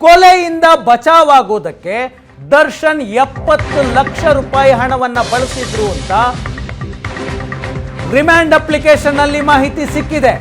ಕೊಲೆಯಿಂದ ಬಚಾವಾಗೋದಕ್ಕೆ ದರ್ಶನ್ 70 ಲಕ್ಷ ರೂಪಾಯಿ ಹಣವನ್ನ ಬಳಸಿದ್ರು ಅಂತ ರಿಮ್ಯಾಂಡ್ ಅಪ್ಲಿಕೇಶನ್ ನಲ್ಲಿ ಮಾಹಿತಿ ಸಿಕ್ಕಿದೆ.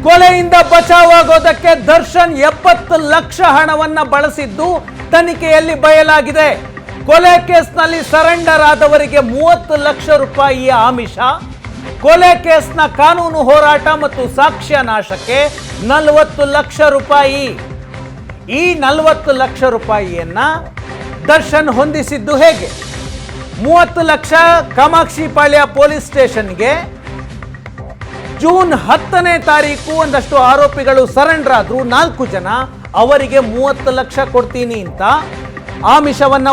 ಕೊಲೆಯಿಂದ ಬಚಾವಾಗೋದಕ್ಕೆ ದರ್ಶನ್ 70 ಲಕ್ಷ ಹಣವನ್ನ ಬಳಸಿದ್ದು ತನಿಖೆಯಲ್ಲಿ ಬಯಲಾಗಿದೆ. ಕೊಲೆ ಕೇಸ್ನಲ್ಲಿ ಸರೆಂಡರ್ ಆದವರಿಗೆ 30 ಲಕ್ಷ ರೂಪಾಯಿಯ ಆಮಿಷ, ಕೊಲೆ ಕೇಸ್ನ ಕಾನೂನು ಹೋರಾಟ ಮತ್ತು ಸಾಕ್ಷ್ಯ ನಾಶಕ್ಕೆ 40 ಲಕ್ಷ ರೂಪಾಯಿ. ಈ 40 ಲಕ್ಷ ರೂಪಾಯಿಯನ್ನ ದರ್ಶನ್ ಹೊಂದಿಸಿದ್ದು ಹೇಗೆ? 30 ಲಕ್ಷ ಕಾಮಾಕ್ಷಿಪಾಳ್ಯ ಪೊಲೀಸ್ ಸ್ಟೇಷನ್ಗೆ ಜೂನ್ 10ನೇ ತಾರೀಕು ಒಂದಷ್ಟು ಆರೋಪಿಗಳು ಸರೆಂಡರ್ ಆದ್ರು, 4 ಜನ. ಅವರಿಗೆ 30 ಲಕ್ಷ ಕೊಡ್ತೀನಿ ಅಂತ ಆಮಿಷವನ್ನ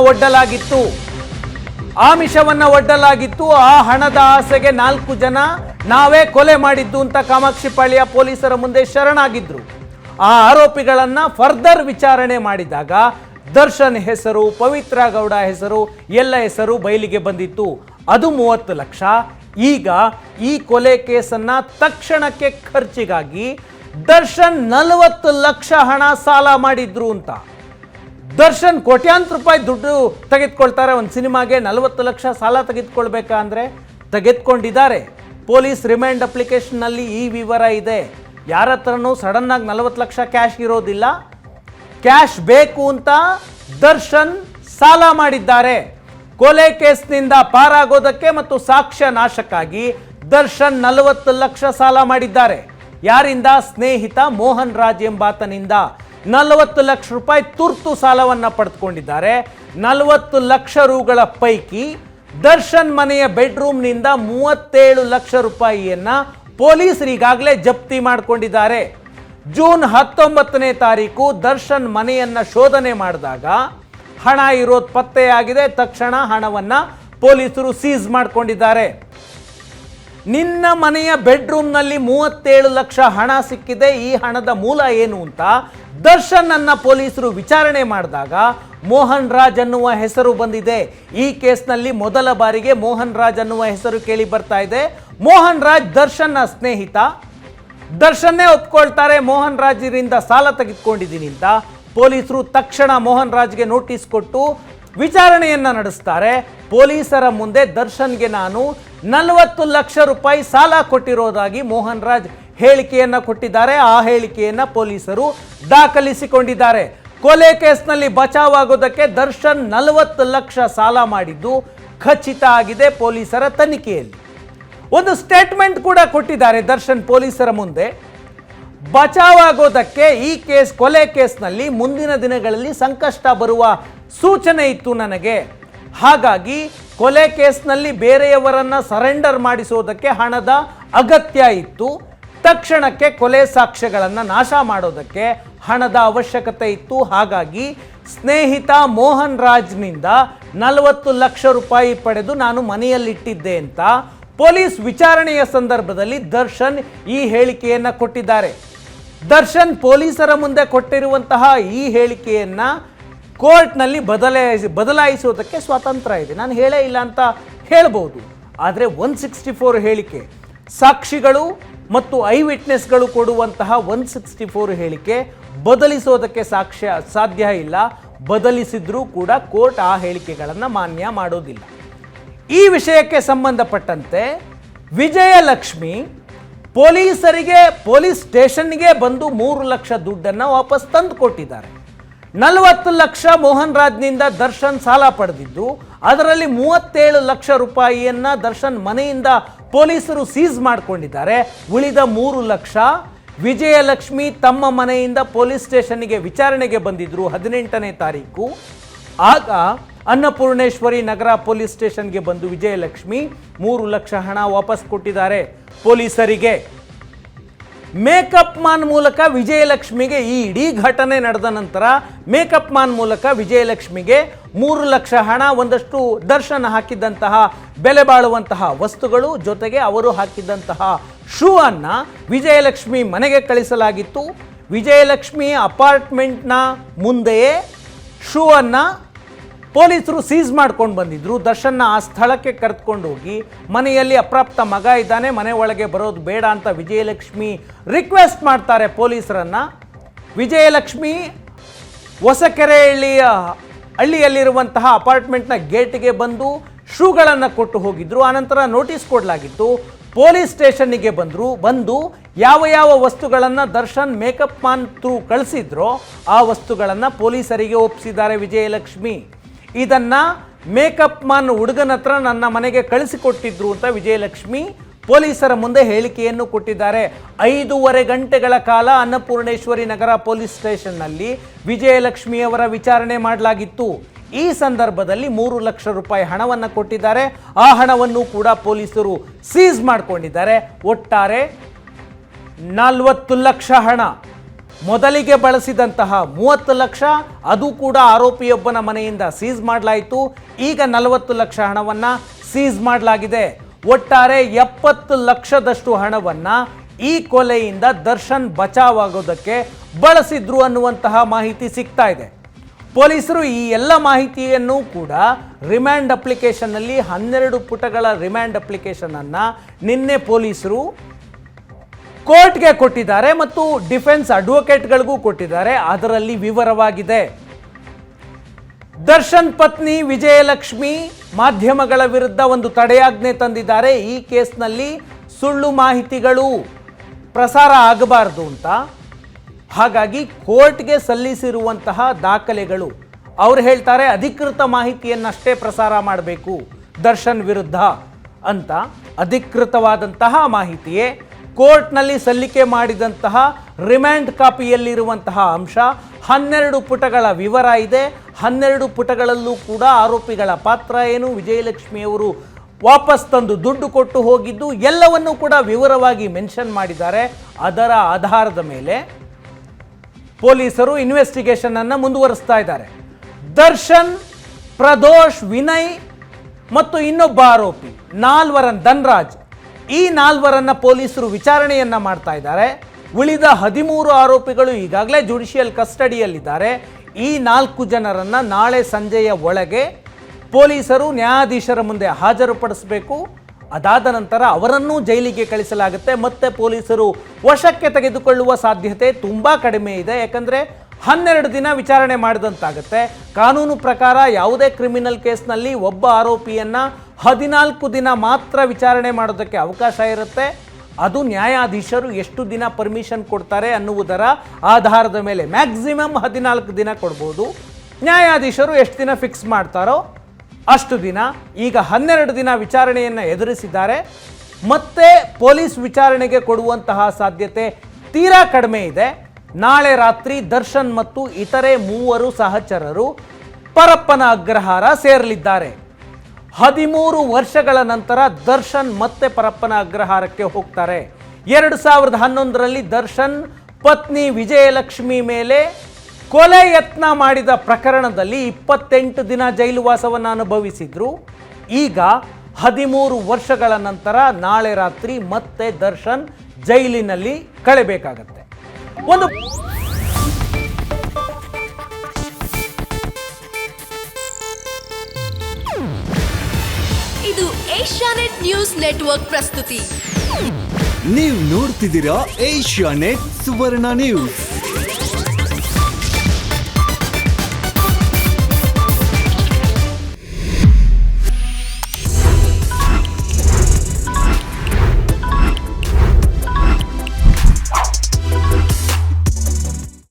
ಒಡ್ಡಲಾಗಿತ್ತು. ಆ ಹಣದ ಆಸೆಗೆ 4 ಜನ ನಾವೇ ಕೊಲೆ ಮಾಡಿದ್ದು ಅಂತ ಕಾಮಾಕ್ಷಿಪಾಳ್ಯ ಪೊಲೀಸರ ಮುಂದೆ ಶರಣಾಗಿದ್ರು. ಆ ಆರೋಪಿಗಳನ್ನ ಫರ್ದರ್ ವಿಚಾರಣೆ ಮಾಡಿದಾಗ ದರ್ಶನ್ ಹೆಸರು, ಪವಿತ್ರ ಗೌಡ ಹೆಸರು, ಎಲ್ಲ ಹೆಸರು ಬಯಲಿಗೆ ಬಂದಿತ್ತು. ಅದು 30 ಲಕ್ಷ. ಈಗ ಈ ಕೊಲೆ ಕೇಸನ್ನ ತಕ್ಷಣಕ್ಕೆ ಖರ್ಚಿಗಾಗಿ ದರ್ಶನ್ 40 ಲಕ್ಷ ಹಣ ಸಾಲ ಮಾಡಿದ್ರು ಅಂತ. ದರ್ಶನ್ ಕೋಟ್ಯಾಂತರ ರೂಪಾಯಿ ದುಡ್ಡು ತೆಗೆದುಕೊಳ್ತಾರೆ ಒಂದು ಸಿನಿಮಾಗೆ. 40 ಲಕ್ಷ ಸಾಲ ತೆಗೆದುಕೊಳ್ಬೇಕಾ ಅಂದ್ರೆ ತೆಗೆದುಕೊಂಡಿದ್ದಾರೆ. ಪೊಲೀಸ್ ರಿಮೈಂಡ್ ಅಪ್ಲಿಕೇಶನ್ ನಲ್ಲಿ ಈ ವಿವರ ಇದೆ. ಯಾರ ಹತ್ರನೂ ಸಡನ್ ಆಗಿ 40 ಲಕ್ಷ ಕ್ಯಾಶ್ ಇರೋದಿಲ್ಲ. ಕ್ಯಾಶ್ ಬೇಕು ಅಂತ ದರ್ಶನ್ ಸಾಲ ಮಾಡಿದ್ದಾರೆ. ಕೊಲೆ ಕೇಸ್ನಿಂದ ಪಾರಾಗೋದಕ್ಕೆ ಮತ್ತು ಸಾಕ್ಷ್ಯ ನಾಶಕ್ಕಾಗಿ ದರ್ಶನ್ 40 ಲಕ್ಷ ಸಾಲ ಮಾಡಿದ್ದಾರೆ. ಯಾರಿಂದ? ಸ್ನೇಹಿತ ಮೋಹನ್ ರಾಜ್ ಎಂಬಾತನಿಂದ 40 ಲಕ್ಷ ರೂಪಾಯಿ ತುರ್ತು ಸಾಲವನ್ನ ಪಡೆದುಕೊಂಡಿದ್ದಾರೆ. 40 ಲಕ್ಷ ರೂಗಳ ಪೈಕಿ ದರ್ಶನ್ ಮನೆಯ ಬೆಡ್ರೂಮ್ನಿಂದ 37 ಲಕ್ಷ ರೂಪಾಯಿಯನ್ನ ಪೊಲೀಸರು ಈಗಾಗಲೇ ಜಪ್ತಿ ಮಾಡಿಕೊಂಡಿದ್ದಾರೆ. ಜೂನ್ 19ನೇ ತಾರೀಕು ದರ್ಶನ್ ಮನೆಯನ್ನ ಶೋಧನೆ ಮಾಡಿದಾಗ ಹಣ ಇರೋದು ಪತ್ತೆಯಾಗಿದೆ. ತಕ್ಷಣ ಹಣವನ್ನ ಪೊಲೀಸರು ಸೀಸ್ ಮಾಡಿಕೊಂಡಿದ್ದಾರೆ. ನಿನ್ನ ಮನೆಯ ಬೆಡ್ರೂಮ್ನಲ್ಲಿ 37 ಲಕ್ಷ ಹಣ ಸಿಕ್ಕಿದೆ. ಈ ಹಣದ ಮೂಲ ಏನು ಅಂತ ದರ್ಶನ್ ಅನ್ನ ಪೊಲೀಸರು ವಿಚಾರಣೆ ಮಾಡಿದಾಗ ಮೋಹನ್ ರಾಜ್ ಅನ್ನುವ ಹೆಸರು ಬಂದಿದೆ. ಈ ಕೇಸ್ನಲ್ಲಿ ಮೊದಲ ಬಾರಿಗೆ ಮೋಹನ್ ರಾಜ್ ಅನ್ನುವ ಹೆಸರು ಕೇಳಿ ಬರ್ತಾ ಇದೆ. ಮೋಹನ್ ರಾಜ್ ದರ್ಶನ್ನ ಸ್ನೇಹಿತ. ದರ್ಶನ್ನೇ ಒಪ್ಕೊಳ್ತಾರೆ ಮೋಹನ್ ರಾಜ್ರಿಂದ ಸಾಲ ತೆಗೆದುಕೊಂಡಿದ್ದೀನಿ ಅಂತ. ಪೊಲೀಸರು ತಕ್ಷಣ ಮೋಹನ್ ರಾಜ್ಗೆ ನೋಟಿಸ್ ಕೊಟ್ಟು ವಿಚಾರಣೆಯನ್ನ ನಡೆಸ್ತಾರೆ. ಪೊಲೀಸರ ಮುಂದೆ ದರ್ಶನ್ಗೆ ನಾನು 40 ಲಕ್ಷ ರೂಪಾಯಿ ಸಾಲ ಕೊಟ್ಟಿರೋದಾಗಿ ಮೋಹನ್ ರಾಜ್ ಹೇಳಿಕೆಯನ್ನ ಕೊಟ್ಟಿದ್ದಾರೆ. ಆ ಹೇಳಿಕೆಯನ್ನ ಪೊಲೀಸರು ದಾಖಲಿಸಿಕೊಂಡಿದ್ದಾರೆ. ಕೊಲೆ ಕೇಸ್ನಲ್ಲಿ ಬಚಾವಾಗೋದಕ್ಕೆ ದರ್ಶನ್ 40 ಲಕ್ಷ ಸಾಲ ಮಾಡಿದ್ದು ಖಚಿತ ಆಗಿದೆ ಪೊಲೀಸರ ತನಿಖೆಯಲ್ಲಿ. ಒಂದು ಸ್ಟೇಟ್ಮೆಂಟ್ ಕೂಡ ಕೊಟ್ಟಿದ್ದಾರೆ ದರ್ಶನ್ ಪೊಲೀಸರ ಮುಂದೆ. ಬಚಾವಾಗೋದಕ್ಕೆ ಈ ಕೇಸ್, ಕೊಲೆ ಕೇಸ್ನಲ್ಲಿ ಮುಂದಿನ ದಿನಗಳಲ್ಲಿ ಸಂಕಷ್ಟ ಬರುವ ಸೂಚನೆ ಇತ್ತು ನನಗೆ. ಹಾಗಾಗಿ ಕೊಲೆ ಕೇಸ್ನಲ್ಲಿ ಬೇರೆಯವರನ್ನ ಸರೆಂಡರ್ ಮಾಡಿಸೋದಕ್ಕೆ ಹಣದ ಅಗತ್ಯ ಇತ್ತು. ತಕ್ಷಣಕ್ಕೆ ಕೊಲೆ ಸಾಕ್ಷ್ಯಗಳನ್ನು ನಾಶ ಮಾಡೋದಕ್ಕೆ ಹಣದ ಅವಶ್ಯಕತೆ ಇತ್ತು. ಹಾಗಾಗಿ ಸ್ನೇಹಿತ ಮೋಹನ್ ರಾಜ್ನಿಂದ 40 ಲಕ್ಷ ರೂಪಾಯಿ ಪಡೆದು ನಾನು ಮನೆಯಲ್ಲಿಟ್ಟಿದ್ದೆ ಅಂತ ಪೊಲೀಸ್ ವಿಚಾರಣೆಯ ಸಂದರ್ಭದಲ್ಲಿ ದರ್ಶನ್ ಈ ಹೇಳಿಕೆಯನ್ನ ಕೊಟ್ಟಿದ್ದಾರೆ. ದರ್ಶನ್ ಪೊಲೀಸರ ಮುಂದೆ ಕೊಟ್ಟಿರುವಂತಹ ಈ ಹೇಳಿಕೆಯನ್ನ ಕೋರ್ಟ್ನಲ್ಲಿ ಬದಲಾಯಿಸುವುದಕ್ಕೆ ಸ್ವಾತಂತ್ರ್ಯ ಇದೆ. ನಾನು ಹೇಳೇ ಇಲ್ಲ ಅಂತ ಹೇಳ್ಬೋದು. ಆದರೆ 164 ಹೇಳಿಕೆ, ಸಾಕ್ಷಿಗಳು ಮತ್ತು ಐ ವಿಟ್ನೆಸ್ಗಳು ಕೊಡುವಂತಹ 164 ಹೇಳಿಕೆ ಬದಲಿಸೋದಕ್ಕೆ ಸಾಧ್ಯ ಇಲ್ಲ. ಬದಲಿಸಿದ್ರೂ ಕೂಡ ಕೋರ್ಟ್ ಆ ಹೇಳಿಕೆಗಳನ್ನು ಮಾನ್ಯ ಮಾಡೋದಿಲ್ಲ. ಈ ವಿಷಯಕ್ಕೆ ಸಂಬಂಧಪಟ್ಟಂತೆ ವಿಜಯಲಕ್ಷ್ಮಿ ಪೊಲೀಸರಿಗೆ, ಪೊಲೀಸ್ ಸ್ಟೇಷನ್ಗೆ ಬಂದು 3 ಲಕ್ಷ ದುಡ್ಡನ್ನು ವಾಪಸ್ ತಂದು ಕೊಟ್ಟಿದ್ದಾರೆ. 40 ಲಕ್ಷ ಮೋಹನ್ ರಾಜ್ನಿಂದ ದರ್ಶನ್ ಸಾಲ ಪಡೆದಿದ್ದು, ಅದರಲ್ಲಿ 37 ಲಕ್ಷ ರೂಪಾಯಿಯನ್ನ ದರ್ಶನ್ ಮನೆಯಿಂದ ಪೊಲೀಸರು ಸೀಸ್ ಮಾಡಿಕೊಂಡಿದ್ದಾರೆ. ಉಳಿದ 3 ಲಕ್ಷ ವಿಜಯಲಕ್ಷ್ಮಿ ತಮ್ಮ ಮನೆಯಿಂದ ಪೊಲೀಸ್ ಸ್ಟೇಷನ್ಗೆ ವಿಚಾರಣೆಗೆ ಬಂದಿದ್ರು 18ನೇ ತಾರೀಕು. ಆಗ ಅನ್ನಪೂರ್ಣೇಶ್ವರಿ ನಗರ ಪೊಲೀಸ್ ಸ್ಟೇಷನ್ಗೆ ಬಂದು ವಿಜಯಲಕ್ಷ್ಮಿ 3 ಲಕ್ಷ ಹಣ ವಾಪಸ್ ಕೊಟ್ಟಿದ್ದಾರೆ ಪೊಲೀಸರಿಗೆ. ಮೇಕಪ್ ಮಾನ್ ಮೂಲಕ ವಿಜಯಲಕ್ಷ್ಮಿಗೆ, ಈ ಇಡೀ ಘಟನೆ ನಡೆದ ನಂತರ ಮೇಕಪ್ ಮಾನ್ ಮೂಲಕ ವಿಜಯಲಕ್ಷ್ಮಿಗೆ 3 ಲಕ್ಷ ಹಣ, ಒಂದಷ್ಟು ದರ್ಶನ್ ಹಾಕಿದ್ದಂತಹ ಬೆಲೆ ಬಾಳುವಂತಹ ವಸ್ತುಗಳು, ಜೊತೆಗೆ ಅವರು ಹಾಕಿದ್ದಂತಹ ಶೂ ಅನ್ನ ವಿಜಯಲಕ್ಷ್ಮಿ ಮನೆಗೆ ಕಳಿಸಲಾಗಿತ್ತು. ವಿಜಯಲಕ್ಷ್ಮಿ ಅಪಾರ್ಟ್ಮೆಂಟ್ನ ಮುಂದೆಯೇ ಶೂ ಅನ್ನ ಪೊಲೀಸರು ಸೀಸ್ ಮಾಡ್ಕೊಂಡು ಬಂದಿದ್ರು. ದರ್ಶನ್ನ ಆ ಸ್ಥಳಕ್ಕೆ ಕರೆದುಕೊಂಡು ಹೋಗಿ ಮನೆಯಲ್ಲಿ ಅಪ್ರಾಪ್ತ ಮಗ ಇದ್ದಾನೆ, ಮನೆ ಒಳಗೆ ಬರೋದು ಬೇಡ ಅಂತ ವಿಜಯಲಕ್ಷ್ಮಿ ರಿಕ್ವೆಸ್ಟ್ ಮಾಡ್ತಾರೆ ಪೊಲೀಸರನ್ನ. ವಿಜಯಲಕ್ಷ್ಮಿ ಹೊಸಕೆರೆ ಹಳ್ಳಿಯಲ್ಲಿರುವಂತಹ ಅಪಾರ್ಟ್ಮೆಂಟ್ನ ಗೇಟ್ಗೆ ಬಂದು ಶೂಗಳನ್ನು ಕೊಟ್ಟು ಹೋಗಿದ್ರು. ಆನಂತರ ನೋಟಿಸ್ ಕೊಡಲಾಗಿತ್ತು. ಪೊಲೀಸ್ ಸ್ಟೇಷನ್ನಿಗೆ ಬಂದು ಯಾವ ವಸ್ತುಗಳನ್ನು ದರ್ಶನ್ ಮೇಕಪ್ ಮಾನ್ ಥ್ರೂ ಕಳಿಸಿದ್ರೋ ಆ ವಸ್ತುಗಳನ್ನು ಪೊಲೀಸರಿಗೆ ಒಪ್ಪಿಸಿದ್ದಾರೆ ವಿಜಯಲಕ್ಷ್ಮಿ. ಇದನ್ನು ಮೇಕಪ್ ಮಾನ್ ಹುಡುಗನ ಹತ್ರ ನನ್ನ ಮನೆಗೆ ಕಳಿಸಿಕೊಟ್ಟಿದ್ರು ಅಂತ ವಿಜಯಲಕ್ಷ್ಮಿ ಪೊಲೀಸರ ಮುಂದೆ ಹೇಳಿಕೆಯನ್ನು ಕೊಟ್ಟಿದ್ದಾರೆ. 5.5 ಗಂಟೆಗಳ ಕಾಲ ಅನ್ನಪೂರ್ಣೇಶ್ವರಿ ನಗರ ಪೊಲೀಸ್ ಸ್ಟೇಷನ್ನಲ್ಲಿ ವಿಜಯಲಕ್ಷ್ಮಿಯವರ ವಿಚಾರಣೆ ಮಾಡಲಾಗಿತ್ತು. ಈ ಸಂದರ್ಭದಲ್ಲಿ 3 ಲಕ್ಷ ರೂಪಾಯಿ ಹಣವನ್ನು ಕೊಟ್ಟಿದ್ದಾರೆ. ಆ ಹಣವನ್ನು ಕೂಡ ಪೊಲೀಸರು ಸೀಸ್ ಮಾಡಿಕೊಂಡಿದ್ದಾರೆ. ಒಟ್ಟಾರೆ 40 ಲಕ್ಷ ಹಣ. ಮೊದಲಿಗೆ ಬಳಸಿದಂತಹ 30 ಲಕ್ಷ ಅದು ಕೂಡ ಆರೋಪಿಯೊಬ್ಬನ ಮನೆಯಿಂದ ಸೀಸ್ ಮಾಡಲಾಯಿತು. ಈಗ 40 ಲಕ್ಷ ಹಣವನ್ನು ಸೀಸ್ ಮಾಡಲಾಗಿದೆ. ಒಟ್ಟಾರೆ 70 ಲಕ್ಷದಷ್ಟು ಹಣವನ್ನು ಈ ಕೊಲೆಯಿಂದ ದರ್ಶನ್ ಬಚಾವಾಗೋದಕ್ಕೆ ಬಳಸಿದ್ರು ಅನ್ನುವಂತಹ ಮಾಹಿತಿ ಸಿಗ್ತಾ ಇದೆ. ಪೊಲೀಸರು ಈ ಎಲ್ಲ ಮಾಹಿತಿಯನ್ನು ಕೂಡ ರಿಮ್ಯಾಂಡ್ ಅಪ್ಲಿಕೇಶನ್ನಲ್ಲಿ 12 ಪುಟಗಳ ರಿಮ್ಯಾಂಡ್ ಅಪ್ಲಿಕೇಶನನ್ನು ನಿನ್ನೆ ಪೊಲೀಸರು ಕೋರ್ಟ್ಗೆ ಕೊಟ್ಟಿದ್ದಾರೆ ಮತ್ತು ಡಿಫೆನ್ಸ್ ಅಡ್ವೊಕೇಟ್ಗಳಿಗೂ ಕೊಟ್ಟಿದ್ದಾರೆ. ಅದರಲ್ಲಿ ವಿವರವಾಗಿದೆ. ದರ್ಶನ್ ಪತ್ನಿ ವಿಜಯಲಕ್ಷ್ಮಿ ಮಾಧ್ಯಮಗಳ ವಿರುದ್ಧ ಒಂದು ತಡೆಯಾಜ್ಞೆ ತಂದಿದ್ದಾರೆ. ಈ ಕೇಸ್ನಲ್ಲಿ ಸುಳ್ಳು ಮಾಹಿತಿಗಳು ಪ್ರಸಾರ ಆಗಬಾರ್ದು ಅಂತ. ಹಾಗಾಗಿ ಕೋರ್ಟ್ಗೆ ಸಲ್ಲಿಸಿರುವಂತಹ ದಾಖಲೆಗಳು, ಅವ್ರು ಹೇಳ್ತಾರೆ ಅಧಿಕೃತ ಮಾಹಿತಿಯನ್ನಷ್ಟೇ ಪ್ರಸಾರ ಮಾಡಬೇಕು ದರ್ಶನ್ ವಿರುದ್ಧ ಅಂತ. ಅಧಿಕೃತವಾದಂತಹ ಮಾಹಿತಿಯೇ ಕೋರ್ಟ್ನಲ್ಲಿ ಸಲ್ಲಿಕೆ ಮಾಡಿದಂತಹ ರಿಮ್ಯಾಂಡ್ ಕಾಪಿಯಲ್ಲಿರುವಂತಹ ಅಂಶ. 12 ಪುಟಗಳ ವಿವರ ಇದೆ. 12 ಪುಟಗಳಲ್ಲೂ ಕೂಡ ಆರೋಪಿಗಳ ಪಾತ್ರ ಏನು, ವಿಜಯಲಕ್ಷ್ಮಿಯವರು ವಾಪಸ್ ತಂದು ದುಡ್ಡು ಕೊಟ್ಟು ಹೋಗಿದ್ದು ಎಲ್ಲವನ್ನೂ ಕೂಡ ವಿವರವಾಗಿ ಮೆನ್ಷನ್ ಮಾಡಿದ್ದಾರೆ. ಅದರ ಆಧಾರದ ಮೇಲೆ ಪೊಲೀಸರು ಇನ್ವೆಸ್ಟಿಗೇಷನ್ ಅನ್ನು ಮುಂದುವರಿಸ್ತಾ ಇದ್ದಾರೆ. ದರ್ಶನ್, ಪ್ರದೋಷ್, ವಿನಯ್ ಮತ್ತು ಇನ್ನೊಬ್ಬ ಆರೋಪಿ ಧನ್ರಾಜ್, ಈ 4 ಪೊಲೀಸರು ವಿಚಾರಣೆಯನ್ನ ಮಾಡ್ತಾ ಇದ್ದಾರೆ. ಉಳಿದ 13 ಆರೋಪಿಗಳು ಈಗಾಗಲೇ ಜುಡಿಷಿಯಲ್ ಕಸ್ಟಡಿಯಲ್ಲಿದ್ದಾರೆ. ಈ 4 ಜನರನ್ನು ನಾಳೆ ಸಂಜೆಯ ಒಳಗೆ ಪೊಲೀಸರು ನ್ಯಾಯಾಧೀಶರ ಮುಂದೆ ಹಾಜರುಪಡಿಸಬೇಕು. ಅದಾದ ನಂತರ ಅವರನ್ನೂ ಜೈಲಿಗೆ ಕಳಿಸಲಾಗುತ್ತೆ. ಮತ್ತೆ ಪೊಲೀಸರು ವಶಕ್ಕೆ ತೆಗೆದುಕೊಳ್ಳುವ ಸಾಧ್ಯತೆ ತುಂಬ ಕಡಿಮೆ ಇದೆ. ಯಾಕಂದರೆ 12 ದಿನ ವಿಚಾರಣೆ ಮಾಡಿದಂತಾಗುತ್ತೆ. ಕಾನೂನು ಪ್ರಕಾರ ಯಾವುದೇ ಕ್ರಿಮಿನಲ್ ಕೇಸ್ನಲ್ಲಿ ಒಬ್ಬ ಆರೋಪಿಯನ್ನು 14 ದಿನ ಮಾತ್ರ ವಿಚಾರಣೆ ಮಾಡೋದಕ್ಕೆ ಅವಕಾಶ ಇರುತ್ತೆ. ಅದು ನ್ಯಾಯಾಧೀಶರು ಎಷ್ಟು ದಿನ ಪರ್ಮಿಷನ್ ಕೊಡ್ತಾರೆ ಅನ್ನುವುದರ ಆಧಾರದ ಮೇಲೆ ಮ್ಯಾಕ್ಸಿಮಮ್ 14 ದಿನ ಕೊಡ್ಬೋದು. ನ್ಯಾಯಾಧೀಶರು ಎಷ್ಟು ದಿನ ಫಿಕ್ಸ್ ಮಾಡ್ತಾರೋ ಅಷ್ಟು ದಿನ. ಈಗ 12 ದಿನ ವಿಚಾರಣೆಯನ್ನು ಎದುರಿಸಿದ್ದಾರೆ. ಮತ್ತೆ ಪೊಲೀಸ್ ವಿಚಾರಣೆಗೆ ಕೊಡುವಂತಹ ಸಾಧ್ಯತೆ ತೀರಾ ಕಡಿಮೆ ಇದೆ. ನಾಳೆ ರಾತ್ರಿ ದರ್ಶನ್ ಮತ್ತು ಇತರೆ 3 ಸಹಚರರು ಪರಪ್ಪನ ಅಗ್ರಹಾರ ಸೇರಲಿದ್ದಾರೆ. 13 ವರ್ಷಗಳ ನಂತರ ದರ್ಶನ್ ಮತ್ತೆ ಪರಪ್ಪನ ಅಗ್ರಹಾರಕ್ಕೆ ಹೋಗ್ತಾರೆ. 2011ರಲ್ಲಿ ದರ್ಶನ್ ಪತ್ನಿ ವಿಜಯಲಕ್ಷ್ಮಿ ಮೇಲೆ ಕೊಲೆ ಯತ್ನ ಮಾಡಿದ ಪ್ರಕರಣದಲ್ಲಿ 28 ದಿನ ಜೈಲುವಾಸವನ್ನು ಅನುಭವಿಸಿದ್ರು. ಈಗ 13 ವರ್ಷಗಳ ನಂತರ ನಾಳೆ ರಾತ್ರಿ ಮತ್ತೆ ದರ್ಶನ್ ಜೈಲಿನಲ್ಲಿ ಕಳೆಬೇಕಾಗತ್ತೆ. ಒಂದು ಇದು ಏಷ್ಯಾನೆಟ್ ನ್ಯೂಸ್ ನೆಟ್ವರ್ಕ್ ಪ್ರಸ್ತುತಿ. ನೀವು ನೋಡ್ತಿದ್ದೀರಾ ಏಷ್ಯಾನೆಟ್ ಸುವರ್ಣ ನ್ಯೂಸ್.